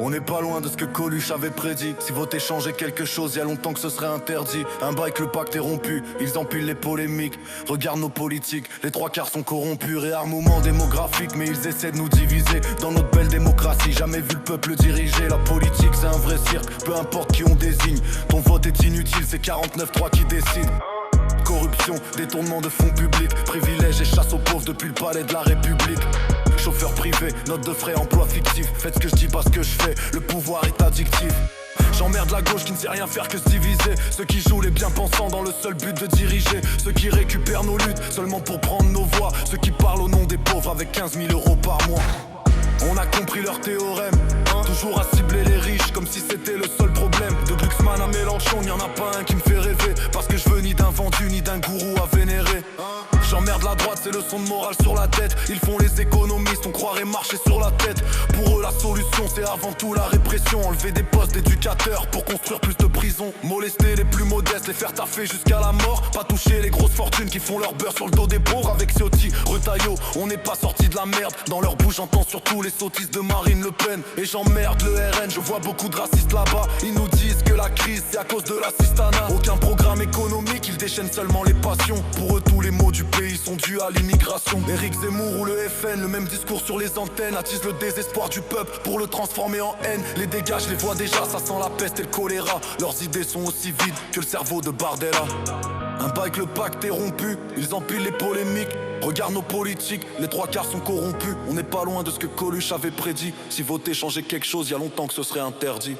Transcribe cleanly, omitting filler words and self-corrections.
On n'est pas loin de ce que Coluche avait prédit. Si voter changeait quelque chose, y a longtemps que ce serait interdit. Un bail que le pacte est rompu, ils empilent les polémiques. Regarde nos politiques, les trois quarts sont corrompus. Réarmement démographique, mais ils essaient de nous diviser. Dans notre belle démocratie, jamais vu le peuple diriger. La politique c'est un vrai cirque, peu importe qui on désigne. Ton vote est inutile, c'est 49-3 qui décide. Corruption, détournement de fonds publics, privilèges et chasse aux pauvres depuis le palais de la République. Chauffeur privé, note de frais, emploi fictif. Faites ce que je dis pas ce que je fais, le pouvoir est addictif. J'emmerde la gauche qui ne sait rien faire que se diviser. Ceux qui jouent les bien pensants dans le seul but de diriger. Ceux qui récupèrent nos luttes seulement pour prendre nos voix. Ceux qui parlent au nom des pauvres avec 15 000 euros par mois. On a compris leur théorème, toujours à cibler les riches comme si c'était le seul problème. De Glucksmann à Mélenchon, y'en a pas un qui me fait rêver. Parce que je veux ni d'un vendu ni d'un gourou à vénérer. J'emmerde la droite, c'est leçon de morale sur la tête. Ils font les économistes, on croirait marcher sur la tête. Pour eux la solution c'est avant tout la répression. Enlever des postes d'éducateurs pour construire plus de prisons. Molester les plus modestes, les faire taffer jusqu'à la mort. Pas toucher les grosses fortunes qui font leur beurre sur le dos des pauvres. Avec Ciotti, Retailleau, on n'est pas sorti de la merde. Dans leur bouche j'entends surtout les sottises de Marine Le Pen. Et j'emmerde le RN, je vois beaucoup de racistes là-bas. Ils nous disent que la crise c'est à cause de l'assistanat. Aucun programme économique, ils déchaînent seulement les passions. Pour eux tous les maux du pays sont dus à l'immigration. Éric Zemmour ou le FN, le même discours sur les antennes. Attise le désespoir du peuple pour le transformer en haine. Les dégâts je les vois déjà, ça sent la peste et le choléra. Leurs idées sont aussi vides que le cerveau de Bardella. Un bail que le pacte est rompu, ils empilent les polémiques. Regarde nos politiques, les trois quarts sont corrompus. On n'est pas loin de ce que Coluche avait prédit. Si voter changeait quelque chose, y a longtemps que ce serait interdit.